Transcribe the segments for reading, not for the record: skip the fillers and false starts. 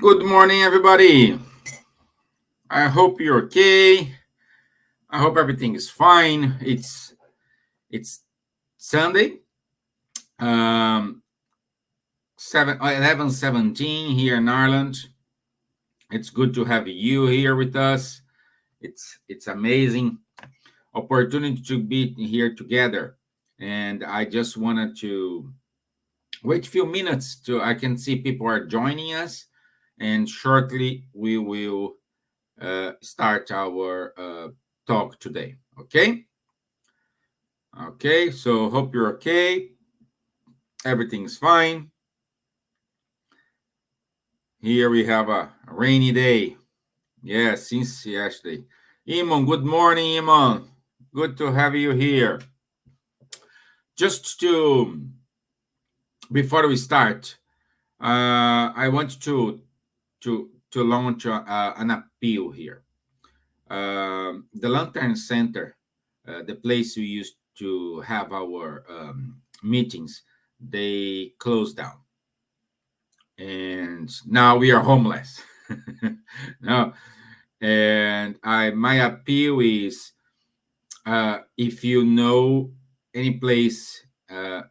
Good morning, everybody. I hope you're okay. I hope everything is fine. It's Sunday, um, 11:17 here in Ireland. It's good to have you here with us. It's amazing opportunity to be here together. And I just wanted to wait a few minutes to I can see people are joining us, and shortly we will start our talk today. Okay. Okay. So hope you're okay. Everything's fine. Here we have a rainy day. Yeah, since yesterday. Imon, good morning, Imon. Good to have you here. Just to before we start, I want to launch an appeal here. The Lantern Center, the place we used to have our meetings, they closed down, and now we are homeless. No, and my appeal is, if you know any place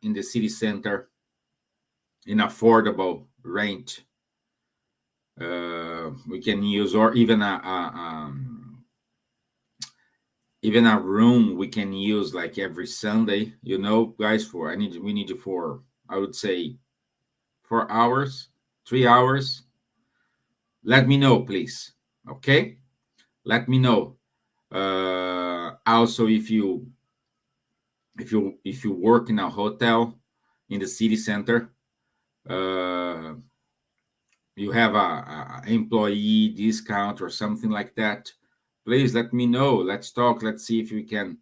in the city center in affordable rent, we can use, or even a room we can use like every Sunday, guys, we need you for, I would say, 4 hours, 3 hours. Let me know, please. Okay. Let me know. Also, if you work in a hotel in the city center, uh, you have a employee discount or something like that, please let me know. Let's talk. Let's see if we can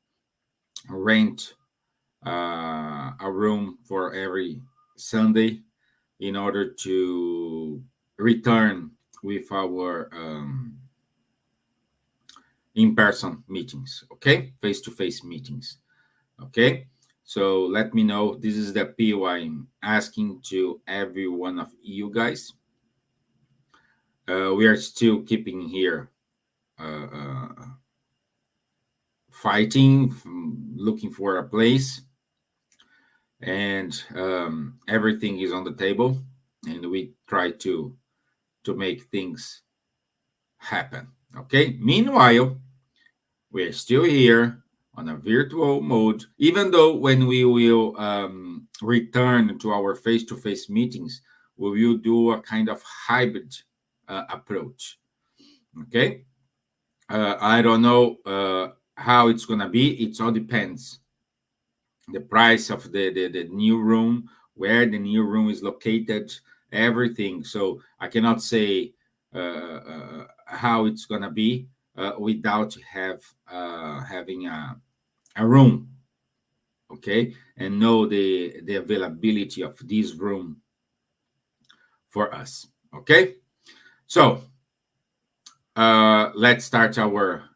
rent a room for every Sunday in order to return with our in-person meetings. Okay, face-to-face meetings. Okay, so let me know. This is the appeal I'm asking to every one of you guys. We are still keeping here, fighting, looking for a place, and everything is on the table, and we try to make things happen. Okay. Meanwhile, we're still here on a virtual mode, even though when we will return to our face-to-face meetings, we will do a kind of hybrid approach. Okay. I don't know how it's going to be. It all depends. The price of the new room, where the new room is located, everything. So I cannot say how it's going to be without having a room. Okay. And know the availability of this room for us. Okay. So let's start our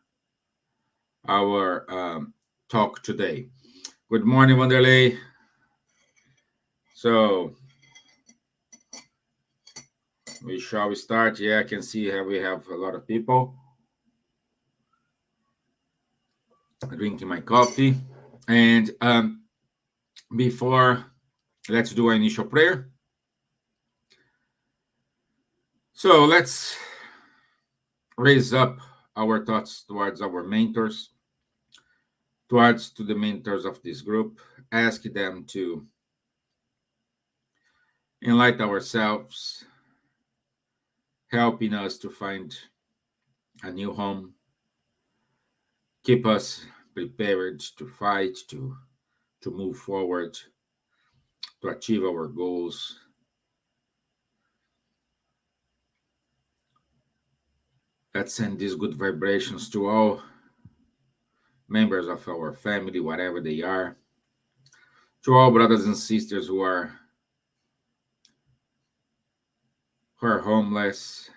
talk today. Good morning, Wanderlei. So shall we start? Yeah, I can see here we have a lot of people drinking my coffee. And before, let's do our initial prayer. So let's raise up our thoughts towards our mentors, to the mentors of this group, ask them to enlighten ourselves, helping us to find a new home, keep us prepared to fight, to move forward, to achieve our goals. Let's send these good vibrations to all members of our family, whatever they are, to all brothers and sisters who are homeless,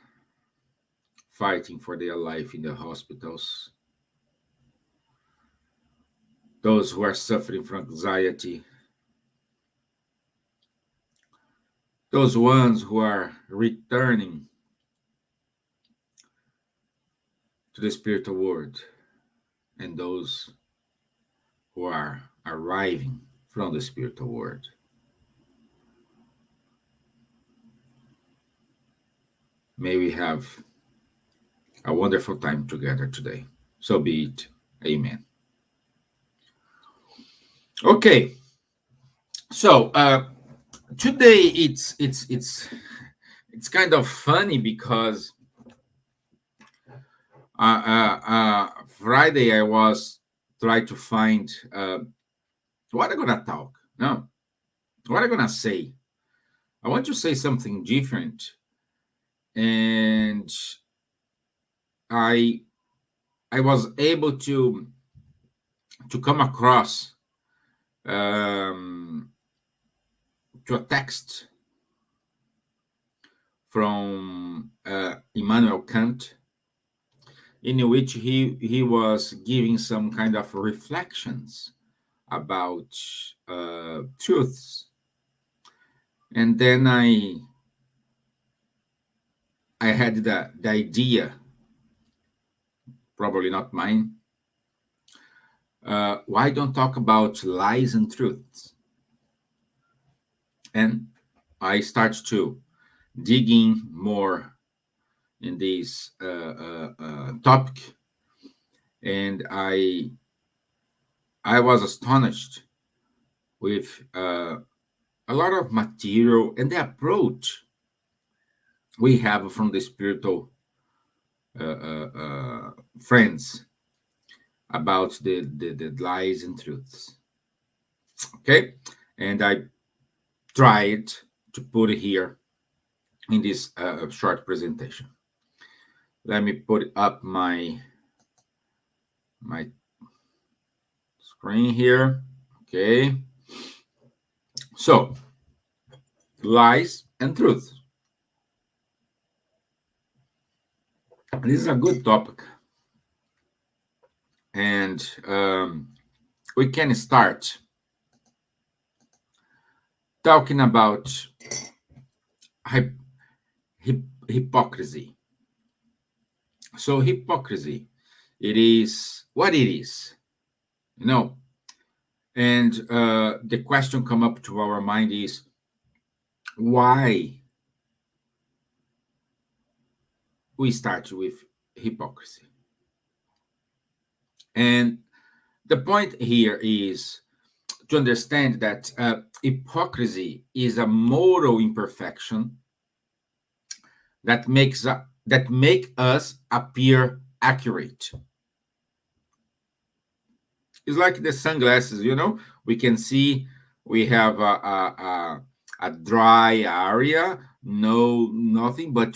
fighting for their life in the hospitals, those who are suffering from anxiety, those ones who are returning to the spiritual world and those who are arriving from the spiritual world. May we have a wonderful time together today. So be it. Amen. Okay. So today it's kind of funny because Friday I was trying to find what I'm gonna talk. No, what I'm gonna say. I want to say something different, and I I was able to come across um, to a text from Immanuel Kant, in which he was giving some kind of reflections about truths, and then I had the idea, probably not mine. Why don't talk about lies and truths? And I start to digging more in this topic, and I was astonished with a lot of material and the approach we have from the spiritual friends about the lies and truths. Okay, and I tried to put it here in this short presentation. Let me put up my screen here. Okay, so lies and truth. This is a good topic, and we can start talking about hypocrisy. So hypocrisy, it is what it is, you know. And the question come up to our mind is why we start with hypocrisy. And the point here is to understand that hypocrisy is a moral imperfection that make us appear accurate. It's like the sunglasses, you know. We can see we have a dry area, no nothing, but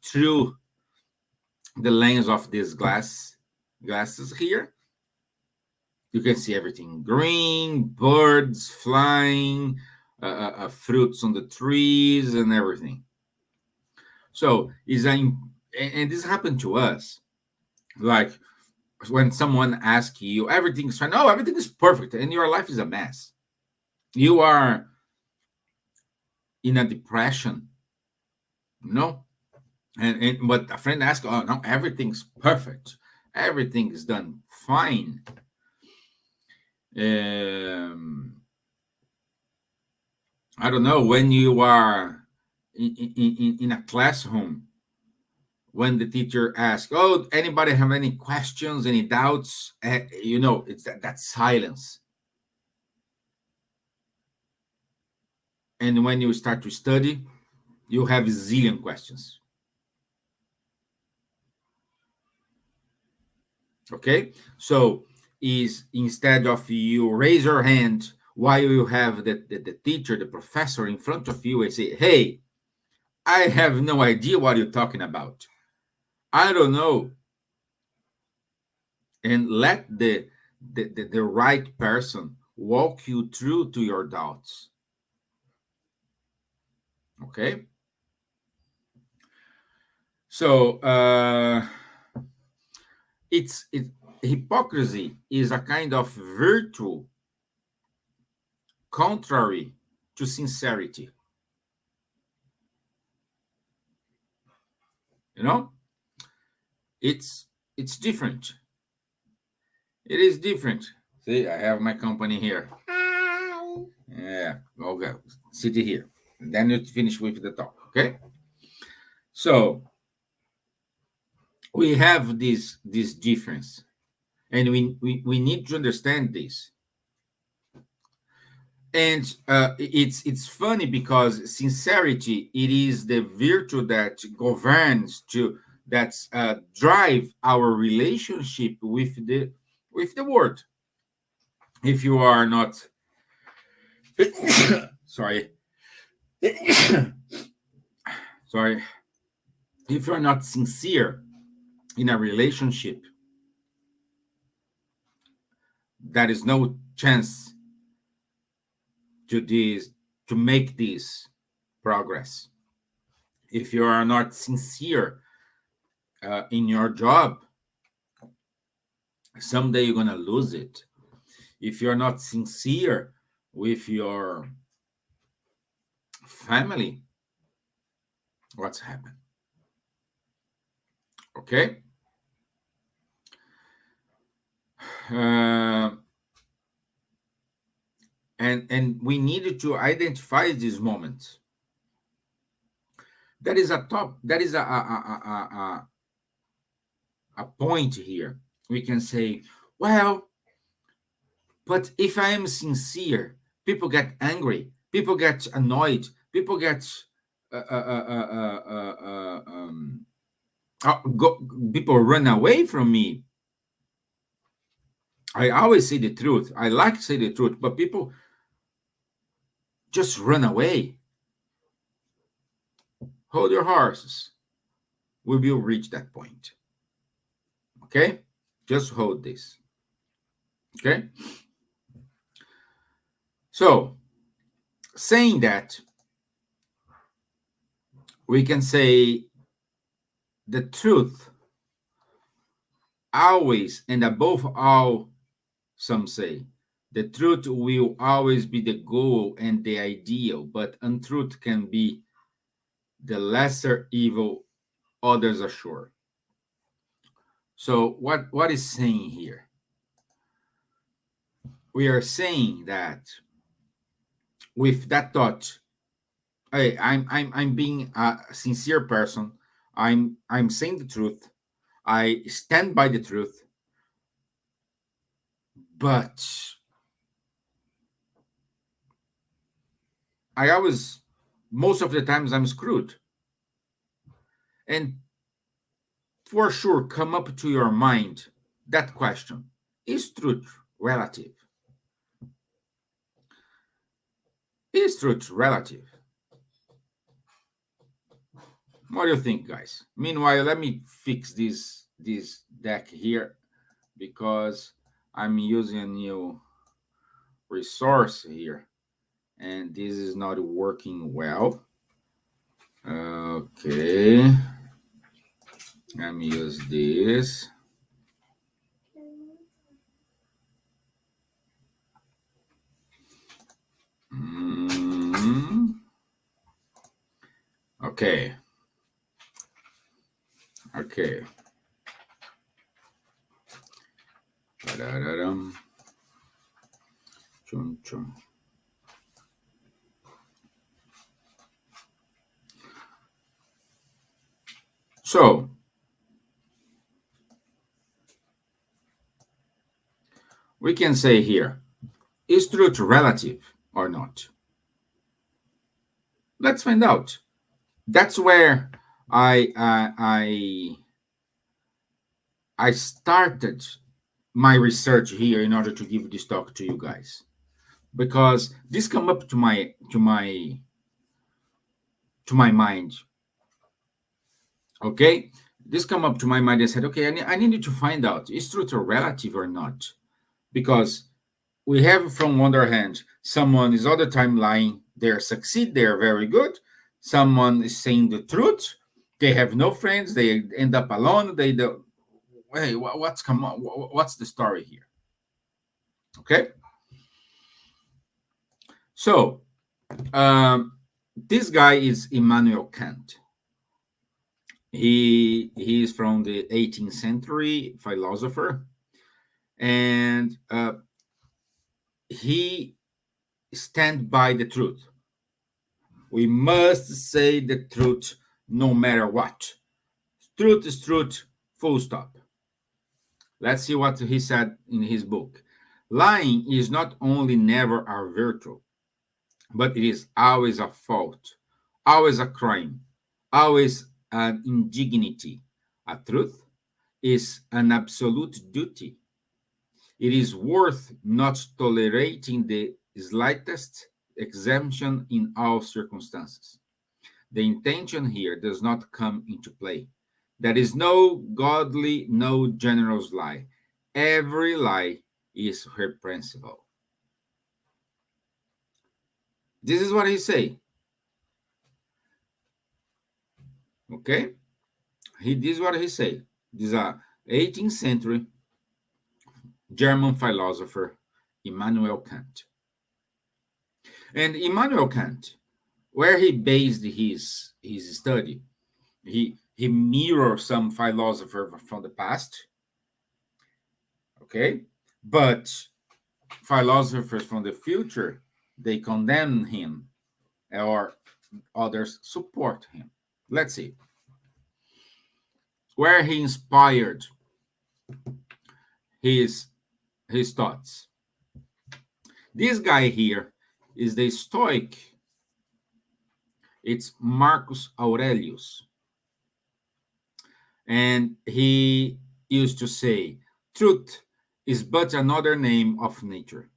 through the lens of these glasses here, you can see everything: green, birds flying, fruits on the trees, and everything. So and this happened to us, like when someone asks you everything's fine, no, everything is perfect, and your life is a mess. You are in a depression, no, and but a friend asks, oh no, everything's perfect, everything is done fine. I don't know, when you are in a classroom, when the teacher asks, oh, anybody have any questions, any doubts? You know, it's that silence. And when you start to study, you have a zillion questions. Okay? So is instead of you raise your hand while you have the teacher, the professor in front of you and say, hey, I have no idea what you're talking about. I don't know. And let the right person walk you through to your doubts. Okay? So hypocrisy is a kind of virtue contrary to sincerity. You know, It's different. It is different. See, I have my company here. Yeah, okay. Sit here. And then you finish with the talk, okay? So we have this difference, and we need to understand this. And it's funny because sincerity, it is the virtue that governs to that drive our relationship with the world. If you are not sorry sorry, if you're not sincere in a relationship, there is no chance to this to make this progress. If you are not sincere in your job, someday you're gonna lose it. If you're not sincere with your family, what's happened? Okay. uh, and we needed to identify these moments. That is a point here. We can say, well, but if I am sincere, people get angry, people get annoyed, people get uh, uh, uh, uh, uh, uh, um, go, people run away from me. I always say the truth. I like to say the truth, but people just run away. Hold your horses. We will reach that point. Okay? Just hold this. Okay? So, saying that, we can say the truth always and above all, some say, the truth will always be the goal and the ideal, but untruth can be the lesser evil, others assure. So what is saying here? We are saying that with that thought, hey, I'm being a sincere person. I'm saying the truth. I stand by the truth, but I always, most of the times, I'm screwed. And for sure, come up to your mind that question: is truth relative? Is truth relative? What do you think, guys? Meanwhile, let me fix this deck here because I'm using a new resource here and this is not working well. Okay, let me use this. Okay. Okay. Da-da-da-dum. Chum, chum. So, we can say here, is truth relative or not? Let's find out. That's where I started my research here in order to give this talk to you guys, because this come up to my mind. Okay, this come up to my mind. I said, okay, I needed to find out, is truth relative or not? Because we have, from one other hand, someone is all the time lying, they succeed, they are very good. Someone is saying the truth, they have no friends, they end up alone, they don't. Hey, what's the story here? Okay, so this guy is Immanuel Kant. He is from the 18th century philosopher, and he stand by the truth. We must say the truth no matter what. Truth is truth, full stop. Let's see what he said in his book. Lying is not only never a virtue, but it is always a fault, always a crime, always an indignity. A truth is an absolute duty. It is worth not tolerating the slightest exemption in all circumstances. The intention here does not come into play. There is no godly, no generous lie. Every lie is reprehensible. This is what he say. Okay, this is what he say. This is a 18th century German philosopher, Immanuel Kant. And Immanuel Kant, where he based his study, he mirrored some philosopher from the past, okay, but philosophers from the future, they condemn him, or others support him. Let's see where he inspired his his thoughts. This guy here is the Stoic. It's Marcus Aurelius. And he used to say, truth is but another name of nature,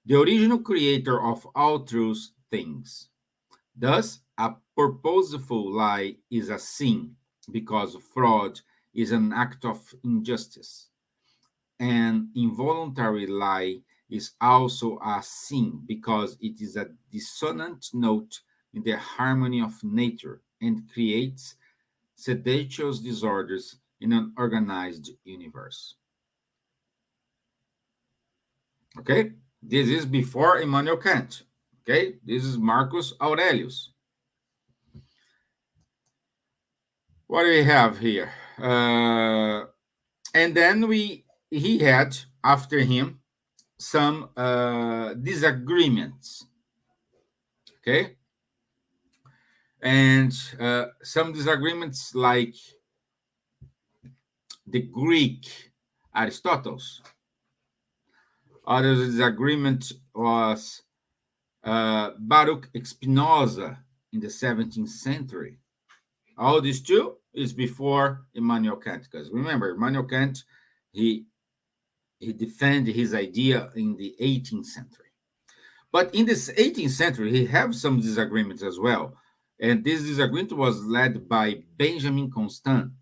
the original creator of all true things. Thus, a purposeful lie is a sin, because fraud is an act of injustice. An involuntary lie is also a sin, because it is a dissonant note in the harmony of nature and creates seditious disorders in an organized universe. Okay, this is before Immanuel Kant. Okay, this is Marcus Aurelius. What do we have here? And then he had after him some disagreements. Okay, and some disagreements like the Greek Aristotle. Other disagreement was Baruch Spinoza in the 17th century. All these two is before Immanuel Kant, because remember, Immanuel Kant, he defended his idea in the 18th century. But in this 18th century, he have some disagreements as well. And this disagreement was led by Benjamin Constant.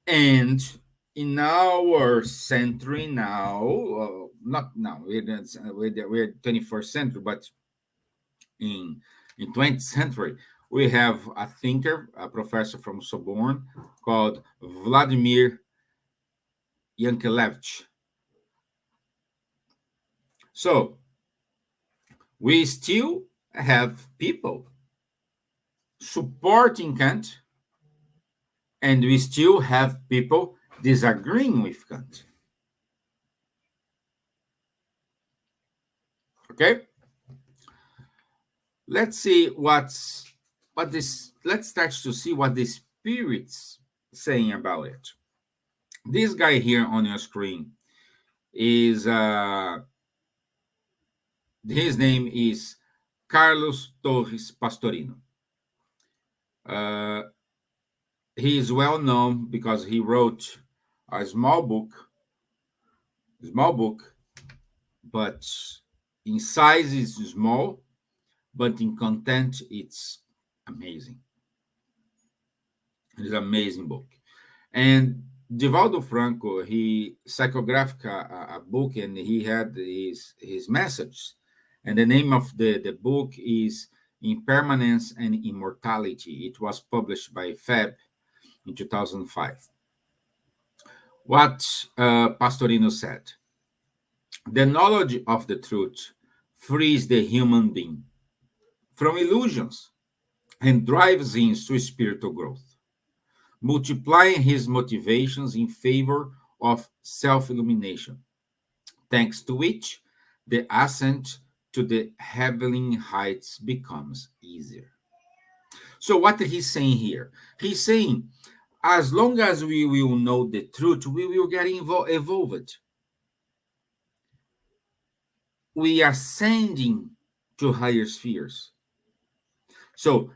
And in our century now, not now, we're 21st century, but in 20th century, we have a thinker, a professor from Sorbonne called Vladimir Yankelevich. So we still have people supporting Kant, and we still have people disagreeing with Kant. Okay? Let's see let's start to see what the spirit's saying about it. This guy here on your screen is his name is Carlos Torres Pastorino. He is well known because he wrote a small book, but in size it's small, but in content it's amazing. It's an amazing book. And Divaldo Franco, he psychographed a book, and he had his message. And the name of the book is Impermanence and Immortality. It was published by FAB in 2005. What Pastorino said: the knowledge of the truth frees the human being from illusions and drives him to spiritual growth, multiplying his motivations in favor of self illumination, thanks to which the ascent to the heavenly heights becomes easier. So, what he's saying here? He's saying, as long as we will know the truth, we will get evolved. We are ascending to higher spheres. So,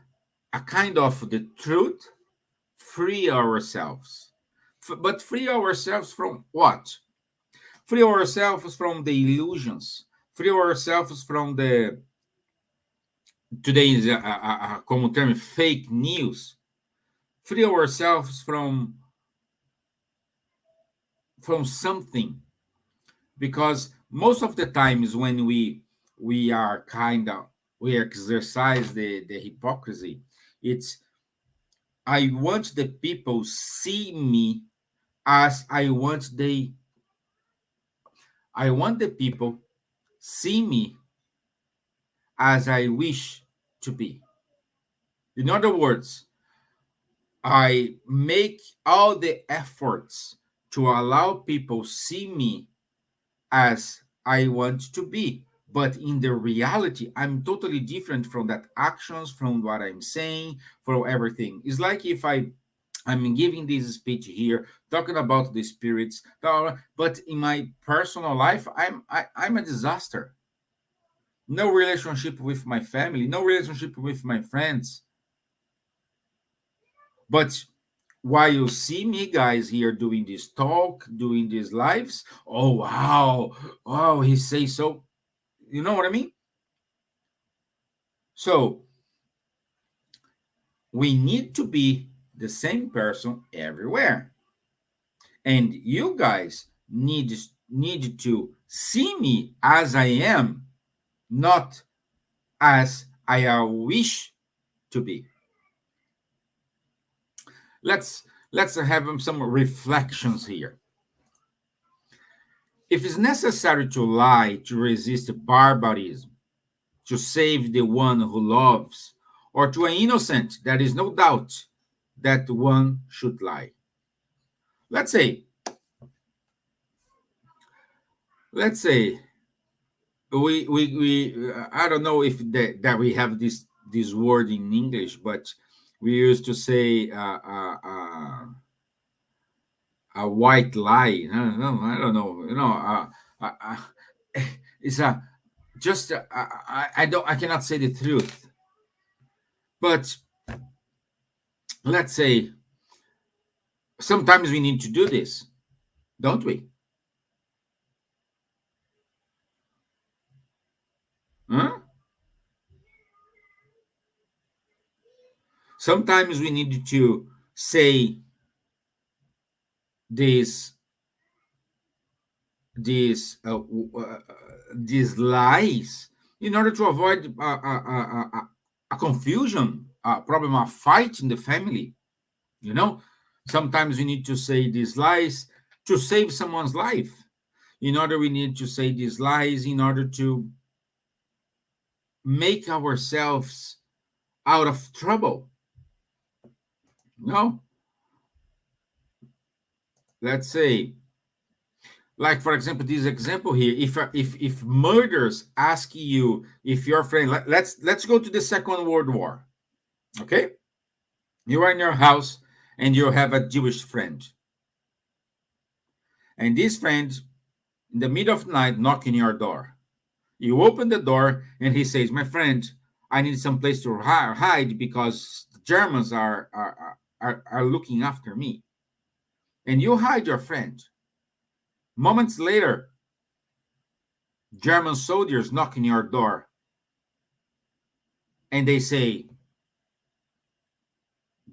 a kind of the truth, free ourselves. But free ourselves from what? Free ourselves from the illusions. Free ourselves from the, today is a common term, fake news. Free ourselves from something, because most of the times when we are kind of, we exercise the hypocrisy, it's, I want the people see me as I want the people see me as I wish to be. In other words, I make all the efforts to allow people see me as I want to be. But in the reality, I'm totally different from that actions, from what I'm saying, from everything. It's like if I'm giving this speech here, talking about the spirits, but in my personal life, I'm a disaster. No relationship with my family, no relationship with my friends. But while you see me guys here doing this talk, doing these lives, oh wow, oh he says so. You know what I mean? So we need to be the same person everywhere. And you guys need to see me as I am, not as I wish to be. Let's have some reflections here. If it's necessary to lie to resist barbarism, to save the one who loves, or to an innocent, there is no doubt that one should lie. Let's say, let's say we I don't know if that we have this word in English, but we used to say a white lie. No, I don't know. It's a just I don't, I cannot say the truth. But let's say sometimes we need to do this, don't we? Huh? Sometimes we need to say these these uh, uh, these lies in order to avoid a confusion, a problem, a fight in the family. You know, sometimes we need to say these lies to save someone's life. In order, we need to say these lies in order to make ourselves out of trouble. No, let's say, like for example, this example here. If murders ask you, if your friend, let's go to the Second World War. Okay, you are in your house and you have a Jewish friend, and this friend in the middle of the night knocking your door. You open the door and he says, "My friend, I need some place to hide because the Germans are looking after me." And you hide your friend. Moments later, German soldiers knock on your door and they say,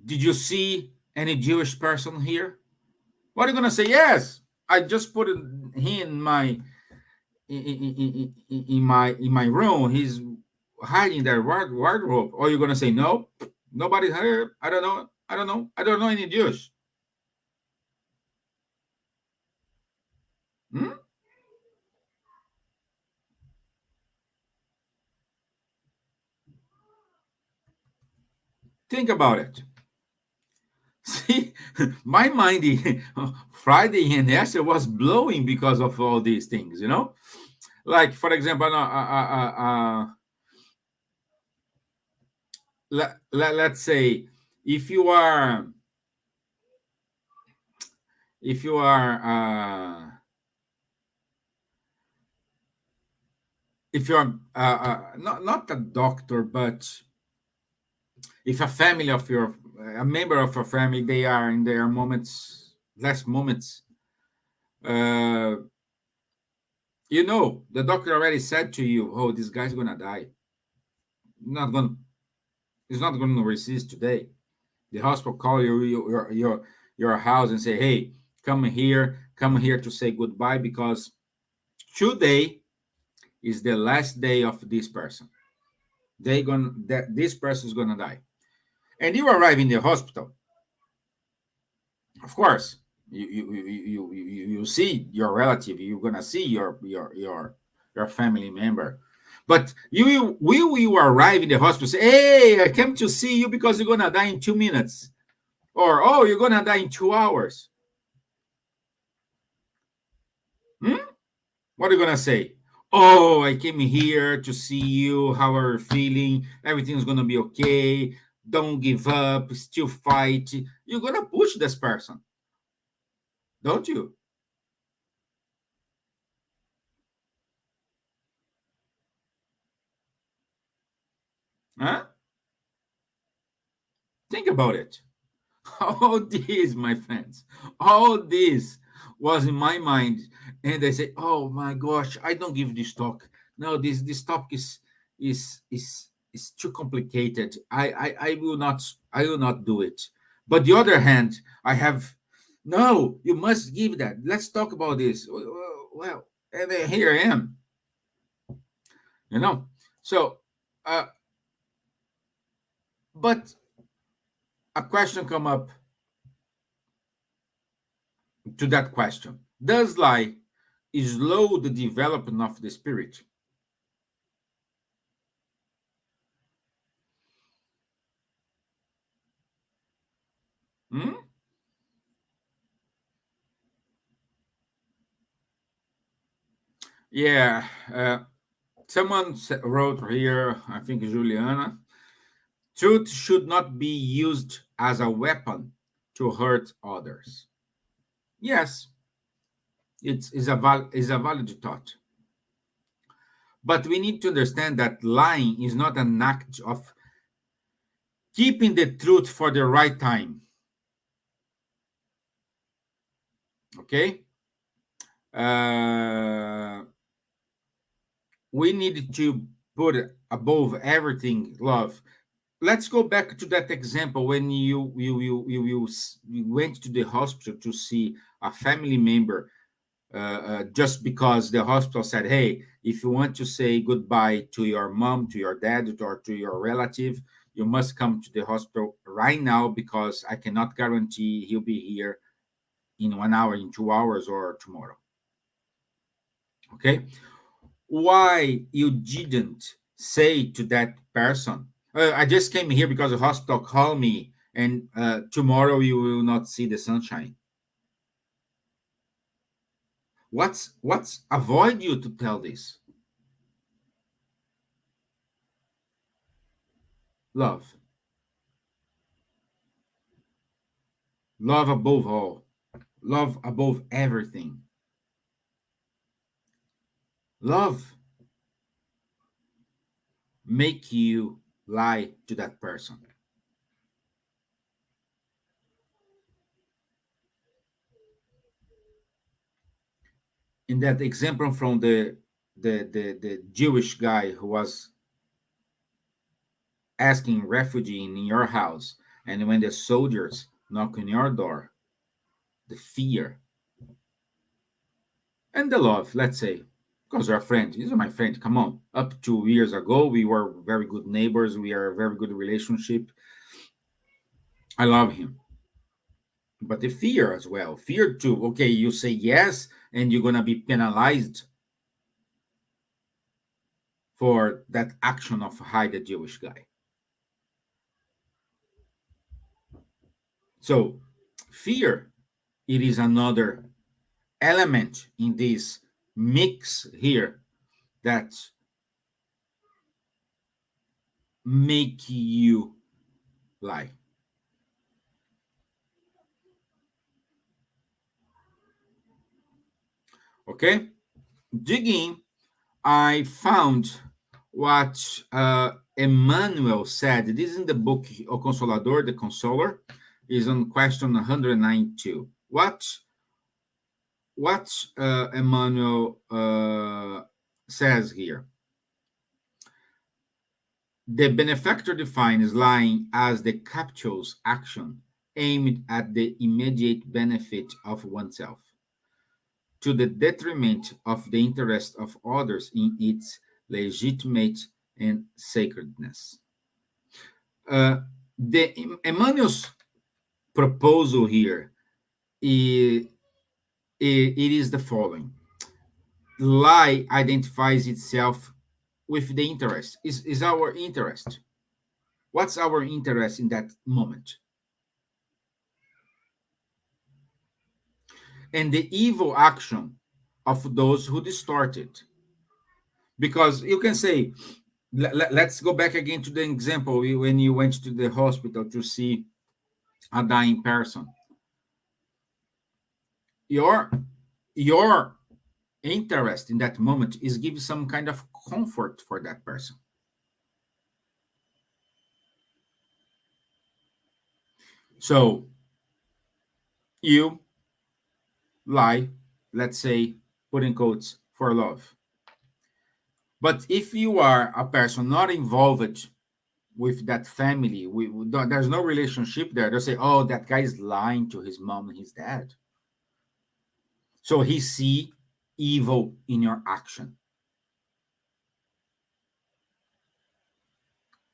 "Did you see any Jewish person here?" What are you gonna say? "Yes, I just put him in my in my room. He's hiding their wardrobe." Or you're gonna say, "No, nobody's here. I don't know. I don't know. I don't know any Jews." Hmm? Think about it. See, my mind Friday and yesterday was blowing because of all these things, you know? Like, for example, let's say if you are, if you are, if you're not a doctor, but if a family of your, a member of a family, they are in their moments, last moments, uh, you know, the doctor already said to you, "Oh, this guy's gonna die. Not gonna, he's not gonna resist today." The hospital call your house and say, "Hey, come here to say goodbye because today is the last day of this person. They gonna that this person is gonna die." And you arrive in the hospital, of course. You see your relative. You're gonna see your family member. But you will you arrive in the hospital say, "Hey, I came to see you because you're gonna die in 2 minutes," or "Oh, you're gonna die in 2 hours." Hmm? What are you gonna say? "Oh, I came here to see you. How are you feeling? Everything's gonna be okay. Don't give up. Still fight." You're gonna push this person, don't you? Huh? Think about it. All this, my friends, all this was in my mind, and I say, "Oh my gosh, I don't give this talk. No, this topic is too complicated. I will not do it." But the other hand, I have, "No, you must give that. Let's talk about this." Well, and then here I am, you know. So, uh, but a question come up to that question: does lie slow the development of the spirit? Hmm? Yeah. Someone wrote here, I think Juliana, truth should not be used as a weapon to hurt others. Yes, is a valid thought. But we need to understand that lying is not an act of keeping the truth for the right time. Okay? Uh, we need to put above everything love. Let's go back to that example when you went to the hospital to see a family member, just because the hospital said, "Hey, if you want to say goodbye to your mom, to your dad, or to your relative, you must come to the hospital right now because I cannot guarantee he'll be here in 1 hour, in 2 hours, or tomorrow." Okay, why you didn't say to that person, "I just came here because the hospital called me, and tomorrow you will not see the sunshine"? What's avoid you to tell this? Love. Love above all. Love above everything. Love make you lie to that person. In that example from the Jewish guy who was asking refugee in your house, and when the soldiers knock on your door, the fear and the love, let's say, because you're a friend. He's my friend. Come on. Up 2 years ago, we were very good neighbors. We are a very good relationship. I love him. But the fear as well. Fear too. Okay, you say yes, and you're gonna be penalized for that action of hide the Jewish guy. So fear, it is another element in this mix here that make you lie. Okay, digging, I found what Emmanuel said. This is in the book O Consolador, the Consoler, is on question 192. What Emmanuel says here? The benefactor defines lying as the captious action aimed at the immediate benefit of oneself, to the detriment of the interest of others in its legitimate and sacredness. Uh, the Emmanuel's proposal here is, it is the following: lie identifies itself with the interest. Is our interest? What's our interest in that moment? And the evil action of those who distort it. Because you can say, let's go back again to the example when you went to the hospital to see a dying person. Your interest in that moment is give some kind of comfort for that person. So you lie, let's say, put in quotes, for love. But if you are a person not involved with that family, there's no relationship there. They'll say, "Oh, that guy is lying to his mom and his dad." So he see evil in your action.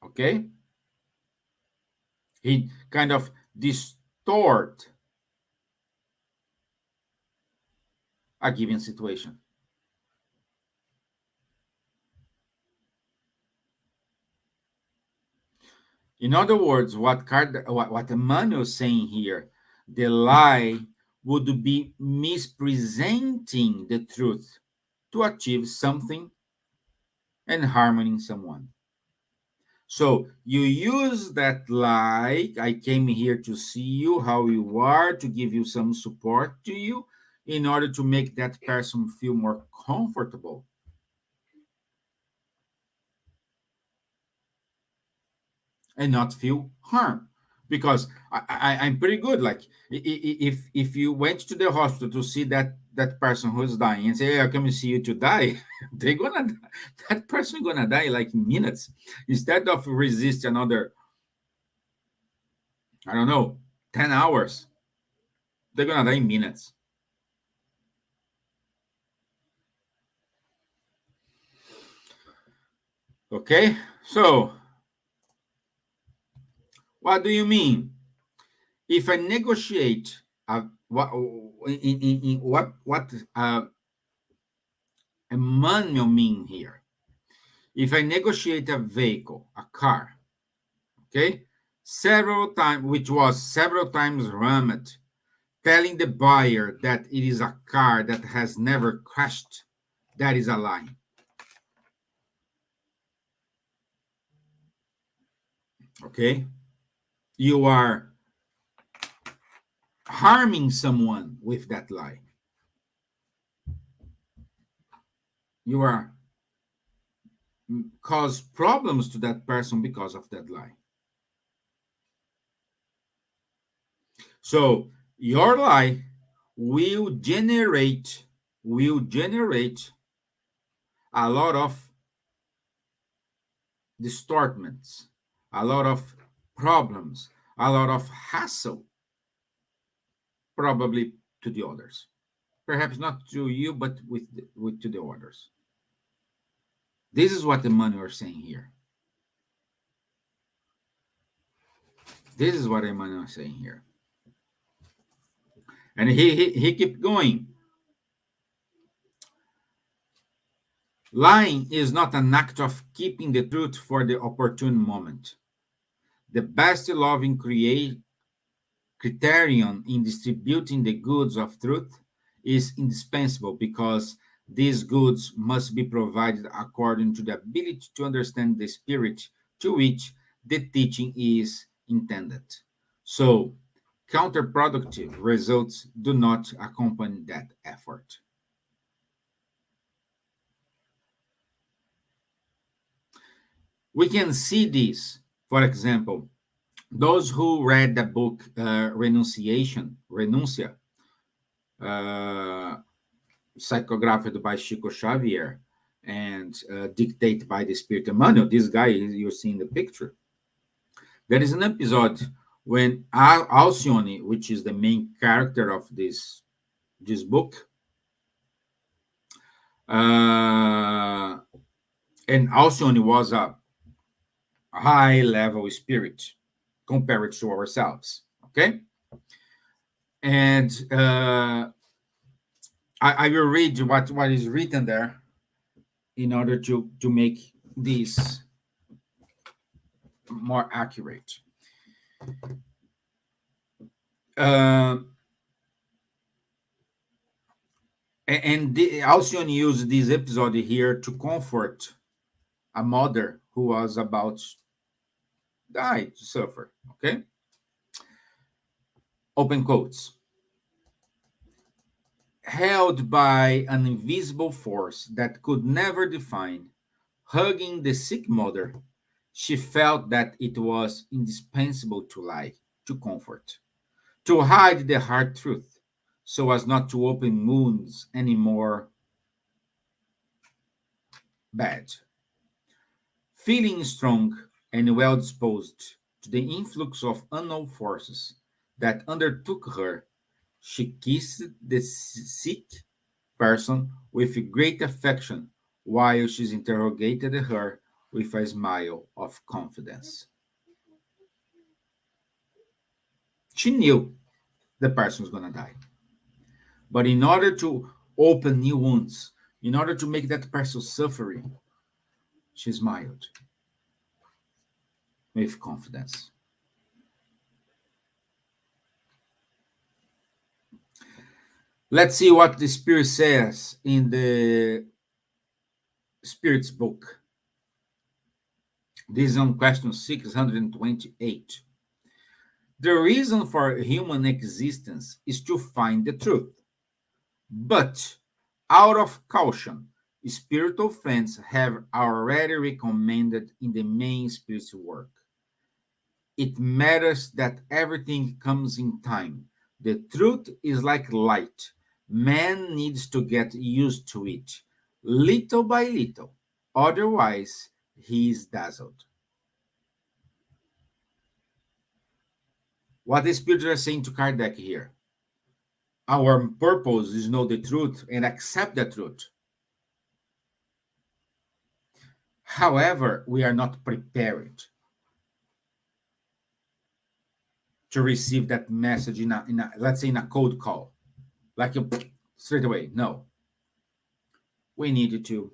Okay, he kind of distort a given situation. In other words, what Emmanuel is saying here, the lie would be mispresenting the truth to achieve something and harming someone. So you use that lie, I came here to see you, how you are, to give you some support to you, in order to make that person feel more comfortable and not feel harm. Because I'm pretty good. Like if you went to the hospital to see that person who's dying and say, "Hey, I come to see you to die," they're gonna that person gonna die like in minutes instead of resist another, I don't know, 10 hours. They're gonna die in minutes. Okay, so what do you mean if I negotiate? What in what Emmanuel mean here? If I negotiate a vehicle, a car, okay, several times, which was several times rammed, telling the buyer that it is a car that has never crashed, that is a lie. Okay, you are harming someone with that lie. You are cause problems to that person because of that lie. So your lie will generate a lot of distortments, a lot of problems, a lot of hassle, probably to the others. Perhaps not to you, but with to the others. This is what the money are saying here. This is what Emmanuel is saying here. And he kept going. Lying is not an act of keeping the truth for the opportune moment. The best loving criterion in distributing the goods of truth is indispensable because these goods must be provided according to the ability to understand the spirit to which the teaching is intended. So, counterproductive results do not accompany that effort. We can see this, for example, those who read the book Renuncia, uh, psychographed by Chico Xavier and dictated by the Spirit Emmanuel. This guy you see in the picture. There is an episode when Alcyone, which is the main character of this book, and Alcyone was a high level spirit compared to ourselves. Okay, and I will read what is written there in order to make this more accurate. Um, and Alcyone used this episode here to comfort a mother who was about to die, to suffer. Okay? Open quotes. Held by an invisible force that could never define, hugging the sick mother, she felt that it was indispensable to lie, to comfort, to hide the hard truth, so as not to open wounds any more bad. Feeling strong and well disposed to the influx of unknown forces that undertook her, she kissed the sick person with great affection while she interrogated her with a smile of confidence. She knew the person was going to die. But in order to open new wounds, in order to make that person suffering, she smiled with confidence. Let's see what the Spirit says in the Spirit's book. This is on question 628. The reason for human existence is to find the truth. But out of caution, spiritual friends have already recommended in the main spiritual work. It matters that everything comes in time. The truth is like light. Man needs to get used to it, little by little. Otherwise, he is dazzled. What the spirits are saying to Kardec here. Our purpose is know the truth and accept the truth. However, we are not prepared to receive that message in a let's say in a cold call, like you straight away. No, we need to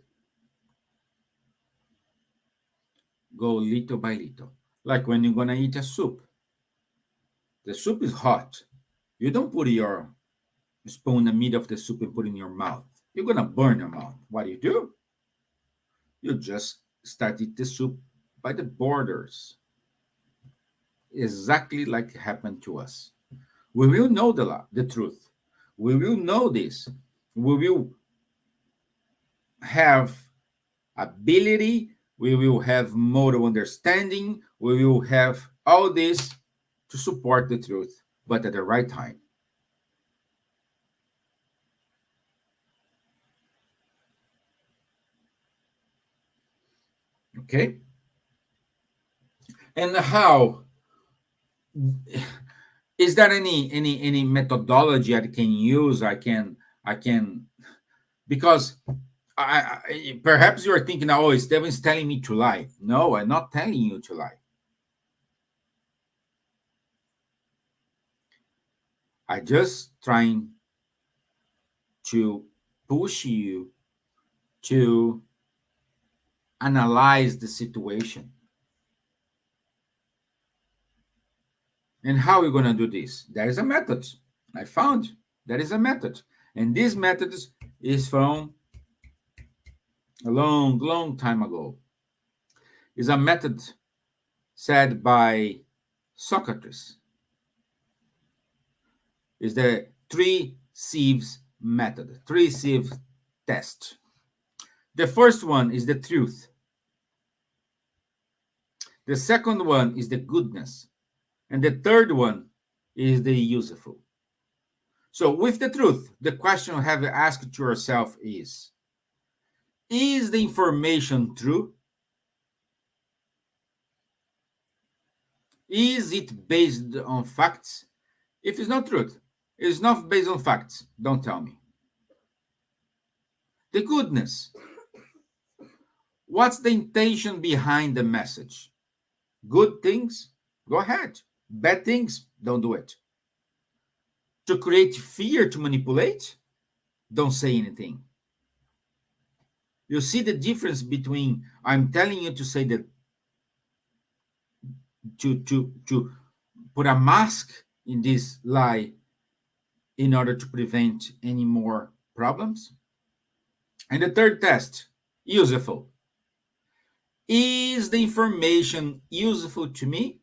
go little by little. Like when you're gonna eat a soup, the soup is hot. You don't put your spoon in the middle of the soup and put it in your mouth. You're gonna burn your mouth. What do? You just start eat the soup by the borders, exactly like it happened to us. We will know the truth. We will know this. We will have ability. We will have moral understanding. We will have all this to support the truth, but at the right time. Okay? And how is there any methodology I can use? I can because perhaps you are thinking, oh, Steven's telling me to lie. No, I'm not telling you to lie. I just trying to push you to analyze the situation And how are we going to do this? There is a method. I found there is a method. And this method is from a long, long time ago. It's a method said by Socrates. It's the three sieves method, three sieve test. The first one is the truth. The second one is the goodness. And the third one is the useful. So with the truth, the question you have to ask to yourself is the information true? Is it based on facts? If it's not truth, it's not based on facts, don't tell me. The goodness. What's the intention behind the message? Good things? Go ahead. Bad things? Don't do it. To create fear, to manipulate? Don't say anything. You see the difference between I'm telling you to say that to put a mask in this lie in order to prevent any more problems. And the third test, useful. Is the information useful to me?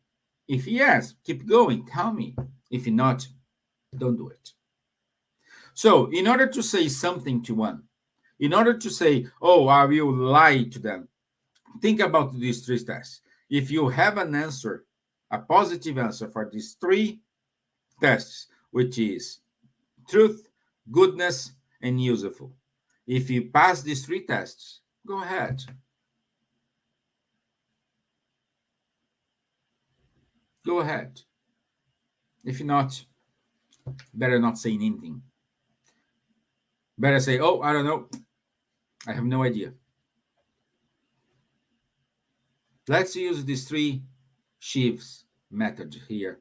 If yes, keep going, tell me. If not, don't do it. So, in order to say something to one, in order to say, oh, I will lie to them, think about these three tests. If you have an answer, a positive answer for these three tests, which is truth, goodness, and useful. If you pass these three tests, go ahead. Go ahead. If not, better not say anything. Better say, oh, I don't know. I have no idea. Let's use these three sheaves method here,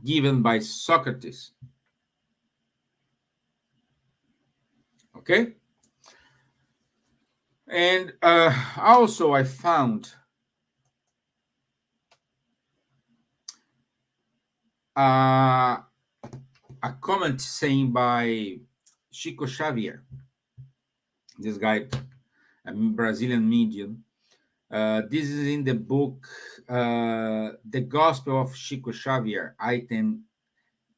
given by Socrates. Okay? And also I found a comment saying by Chico Xavier, this guy, a Brazilian medium. This is in the book The Gospel of Chico Xavier, item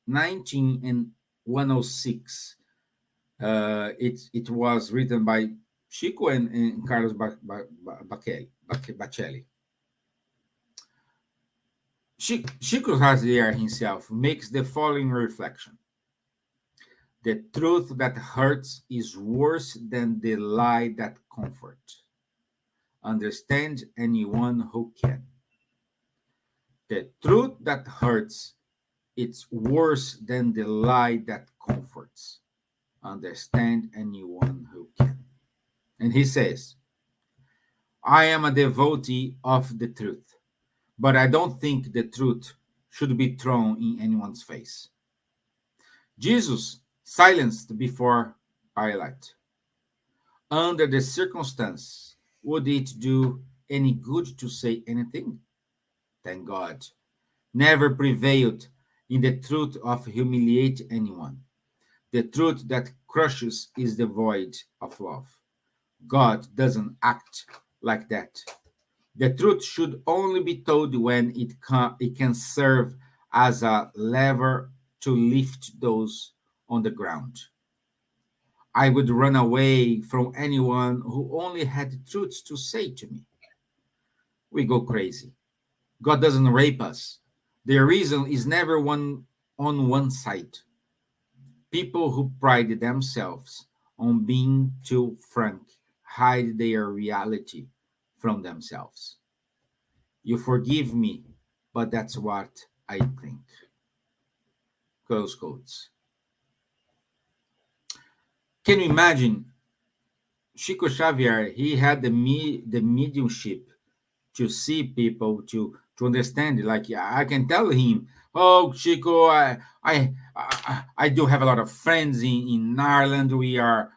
19 and 106. It was written by Chico and Carlos Bacelli. Chico Xavier himself makes the following reflection. The truth that hurts is worse than the lie that comforts. Understand anyone who can. The truth that hurts, it's worse than the lie that comforts. Understand anyone who can. And he says, I am a devotee of the truth, but I don't think the truth should be thrown in anyone's face. Jesus silenced before Pilate. Under the circumstance, would it do any good to say anything? Thank God. Never prevailed in the truth of humiliate anyone. The truth that crushes is devoid of love. God doesn't act like that. The truth should only be told when it can serve as a lever to lift those on the ground. I would run away from anyone who only had truths to say to me. We go crazy. God doesn't rape us. The reason is never on one side. People who pride themselves on being too frank hide their reality from themselves. You forgive me, but that's what I think. Close quotes. Can you imagine Chico Xavier? He had the mediumship to see people, to understand. Like I can tell him, oh Chico, I do have a lot of friends in Ireland. We are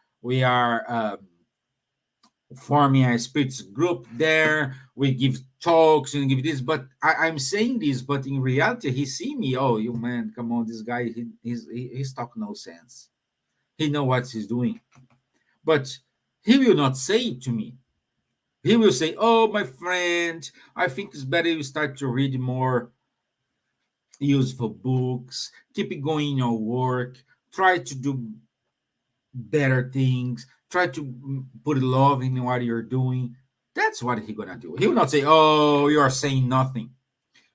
forming a spirits group there. We give talks and give this, but I'm saying this, but in reality, he see me. Oh, you man, come on, this guy, he's talking no sense. He know what he's doing, but he will not say it to me. He will say, "Oh, my friend, I think it's better you start to read more useful books. Keep going in your work. Try to do better things. Try to put love in what you're doing." That's what he's gonna do. He will not say, "Oh, you are saying nothing.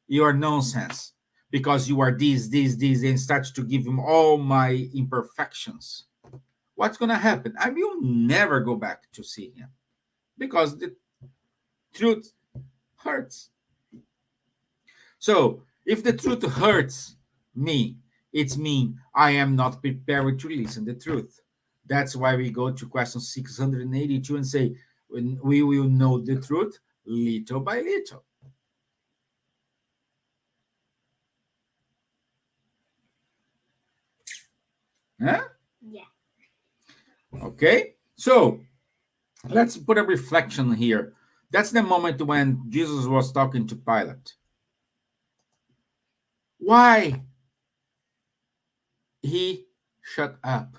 You are nonsense because you are this," and start to give him all my imperfections. What's gonna happen? I will never go back to see him because the truth hurts. So if the truth hurts me, it's mean I am not prepared to listen the truth. That's why we go to question 682 and say, when we will know the truth little by little. Huh? Yeah. Okay? So let's put a reflection here. That's the moment when Jesus was talking to Pilate. Why he shut up?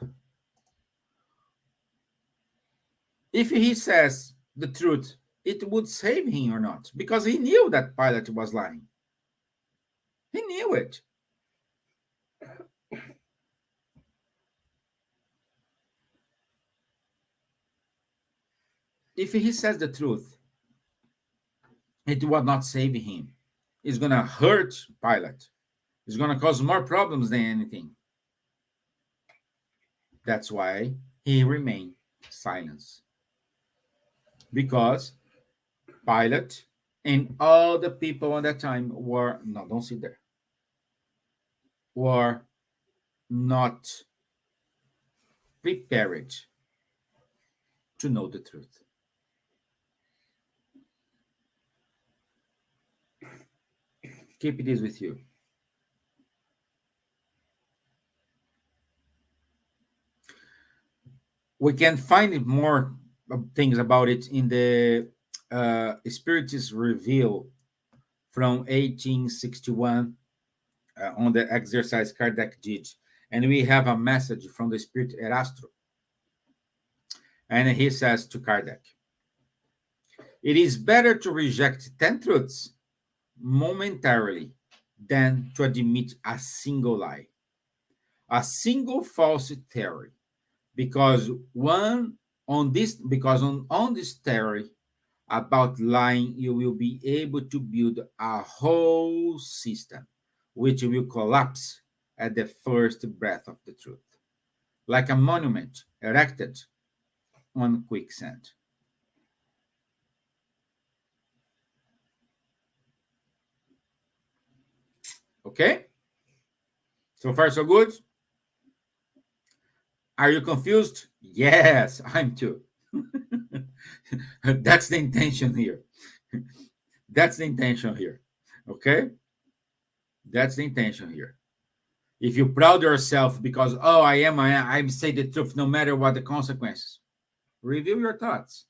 If he says the truth, it would save him or not, because he knew that Pilate was lying. He knew it. If he says the truth, it will not save him. It's going to hurt Pilate. It's going to cause more problems than anything. That's why he remained silent. Because Pilate and all the people at that time were, no, don't sit there, were not prepared to know the truth. Keep this with you. We can find more things about it in the Spiritist Review from 1861 on the exercise Kardec did. And we have a message from the Spirit Erastro. And he says to Kardec, "It is better to reject 10 truths momentarily than to admit a single lie, a single false theory, because on this theory about lying, you will be able to build a whole system which will collapse at the first breath of the truth, like a monument erected on quicksand." Okay? So far, so good. Are you confused? Yes, I'm too. That's the intention here. That's the intention here. Okay? That's the intention here. If you proud yourself because, oh, I say the truth no matter what the consequences, review your thoughts.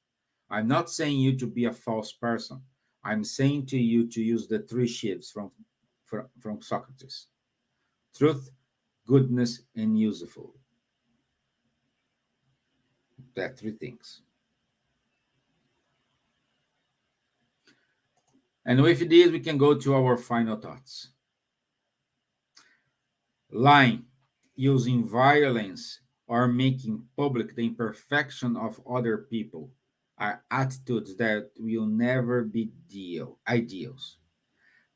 I'm not saying you to be a false person. I'm saying to you to use the three shifts from Socrates: truth, goodness, and useful. That three things. And with this, we can go to our final thoughts. Lying, using violence, or making public the imperfection of other people are attitudes that will never be ideals.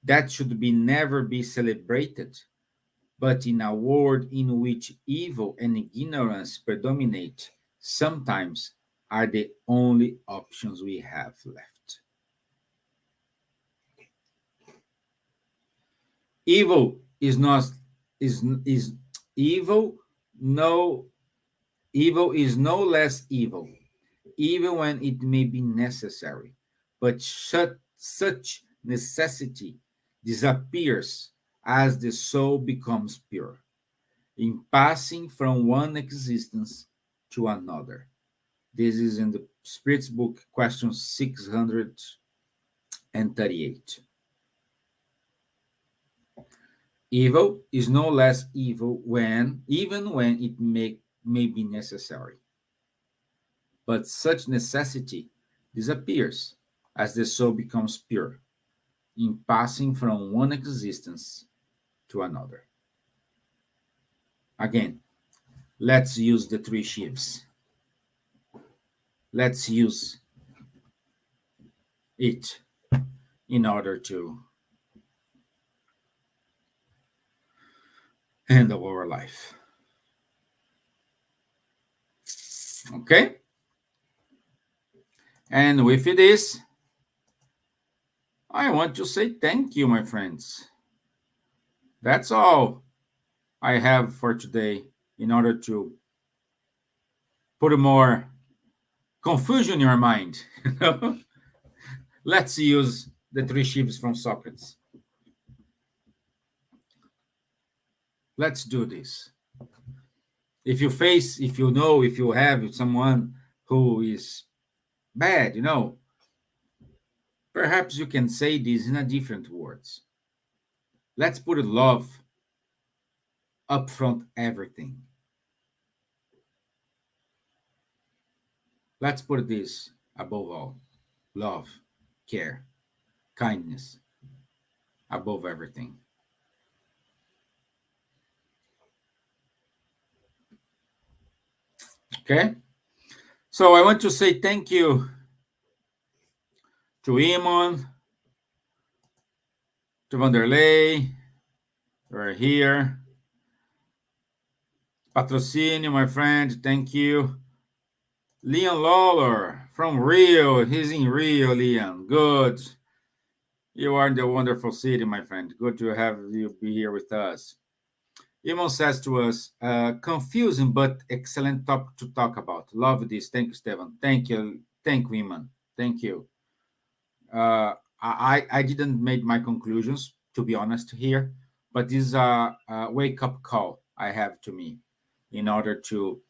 That should be never be celebrated. But in a world in which evil and ignorance predominate, sometimes are the only options we have left. Evil is not is evil no evil is no less evil, even when it may be necessary. But such necessity disappears as the soul becomes pure, in passing from one existence to another. This is in the Spirit's book, question 638. Evil is no less evil when, even when it may be necessary. But such necessity disappears as the soul becomes pure, in passing from one existence to another. Again, let's use the three sheaves. Let's use it in order to handle our life. Okay? And with this, I want to say thank you, my friends. That's all I have for today in order to put more confusion in your mind. Let's use the three sheaves from Socrates. Let's do this. If you have someone who is bad, perhaps you can say this in a different words. Let's put love up front everything. Let's put this above all. Love, care, kindness above everything. Okay? So I want to say thank you to Imon, to Vanderlei, who are here. Patrocínio, my friend, thank you. Leon Lawler from Rio. He's in Rio, Leon. Good. You are in the wonderful city, my friend. Good to have you be here with us. Imon says to us, confusing but excellent topic to talk about. Love this. Thank you, Stevan. Thank you. Thank you, Imon. Thank you. I didn't make my conclusions, to be honest here, but this is a wake-up call I have to me in order to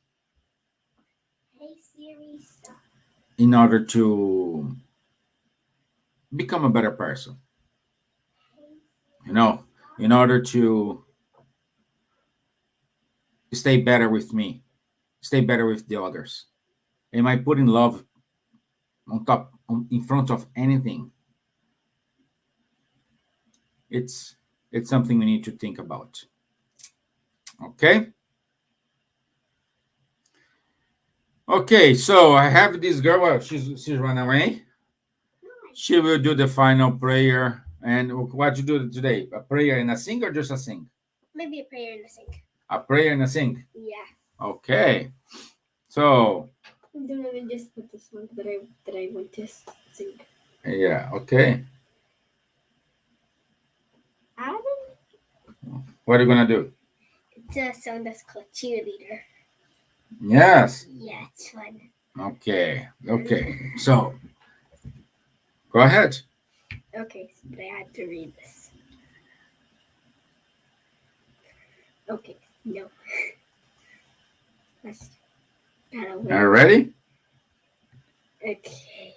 become a better person. In order to stay better with me, stay better with the others. Am I putting love in front of anything? It's something we need to think about. Okay? Okay, so I have this girl. Well, she's run away. She will do the final prayer. And what you do today? A prayer and a sing, or just a sing? Maybe a prayer and a sing. A prayer and a sing? Yeah. Okay. So. Then let me just put the song that I want to sing. Yeah. Okay. Adam? What are you gonna do? It's a song that's called Cheerleader. Yes. Yeah, it's fun. Okay. So, go ahead. Okay, but I had to read this. Okay, no. Are you ready? Okay.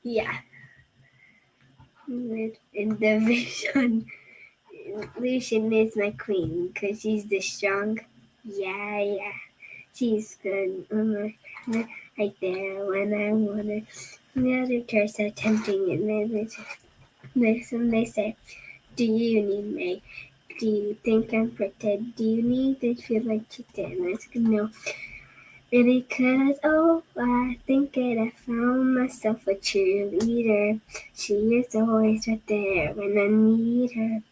Yeah. In the vision, Lucian is my queen because she's the strong. Yeah. She's good. Right there when I want her. The other cars are tempting, and then they say, do you need me? Do you think I'm pretty? Do you need to feel like cheating? I said, no. Because, I think that I found myself a cheerleader. She is always right there when I need her.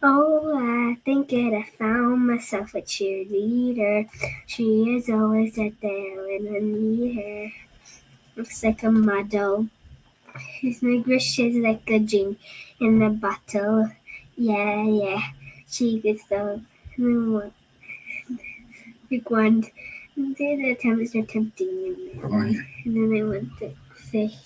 I think that I found myself a cheerleader. She is always right there when I need her. Looks like a model. His English is like a gin in a bottle. Yeah. She gets the big one. The times are tempting, and then I want to say,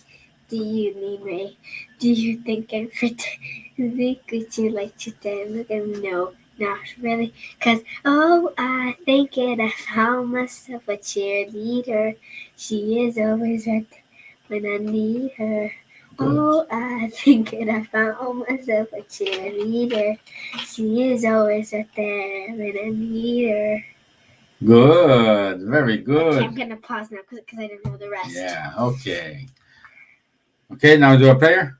do you need me? Do you think I'm pretty? Would you like to stand? No. Not really, 'cause oh, I think it. I found myself a cheerleader. She is always right when I need her. Good. Oh, I think it. I found myself a cheerleader. She is always right there when I need her. Good. Very Okay, good. I'm gonna pause now because I don't know the rest. Yeah. Okay. Okay. Now do a prayer.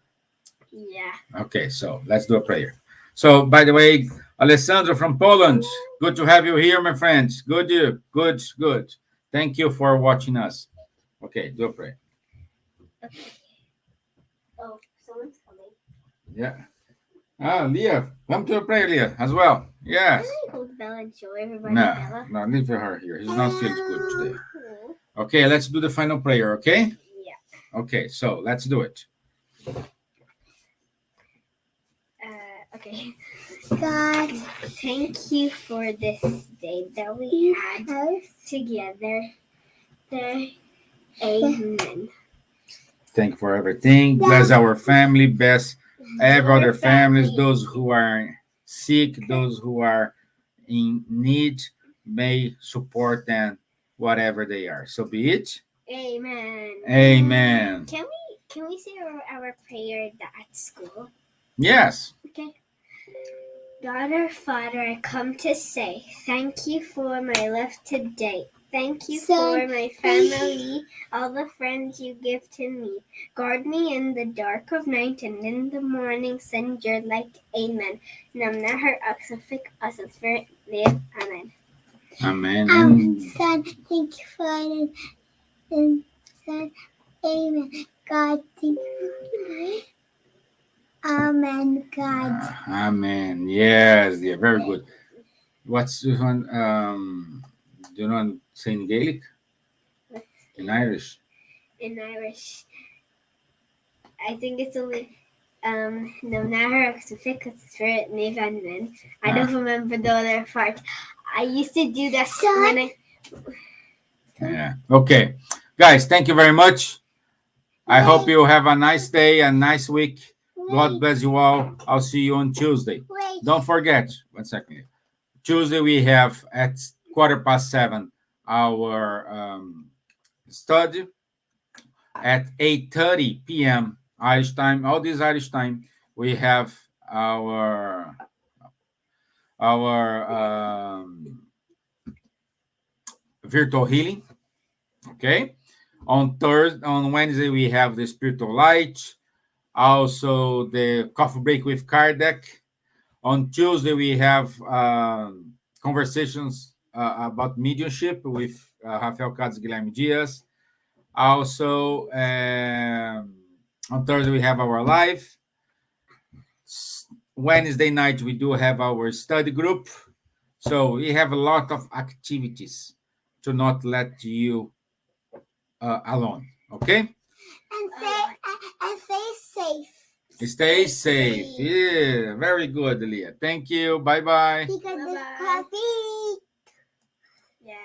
Yeah. Okay. So let's do a prayer. So, by the way, Alessandro from Poland, good to have you here, my friends. Good, you. Good, good. Thank you for watching us. Okay, do a prayer. Okay. Oh, someone's coming. Yeah. Ah, Leah, come to a prayer, Leah, as well. Yes. Can I hold Bella and show everybody No, Bella? no, leave her here. He's not feeling good today. Oh. Okay, let's do the final prayer, okay? Yeah. Okay, so let's do it. Okay. God, thank you for this day that we had together. Amen. Thank you for everything. Bless our family, bless every other families, those who are sick, those who are in need, may support them whatever they are. So be it. Amen. Amen. Can we say our prayer at school? Yes. Okay. God our Father, I come to say thank you for my life today. Thank you for my family, all the friends you give to me. Guard me in the dark of night and in the morning send your light. Amen. Namnahar Aksafik Asafir Live. Amen. Amen. Son, thank you for it. Son, amen. God, thank you. Amen, God. Amen. Yes, yeah, very good. What's this one? Do you know say in Gaelic? In Irish? In Irish, I think it's only no Nahar Spirit Nivan. I don't remember the other part. I used to do that when I. Yeah. Okay. Guys, thank you very much. I hope you have a nice day, a nice week. God bless you all. I'll see you on Tuesday. Don't forget, 1 second. Tuesday we have at 7:15 our study at 8:30 p.m. Irish time. All this Irish time we have our virtual healing. Okay. On Wednesday we have the spiritual light. Also the coffee break with Kardec. On Tuesday we have conversations about mediumship with Rafael Cades Guilherme Dias. Also, on Thursday we have our live. Wednesday night we do have our study group. So we have a lot of activities to not let you alone. Okay? And stay safe. Stay safe. Yeah, very good, Leah. Thank you. Bye bye. Because the coffee. Yeah.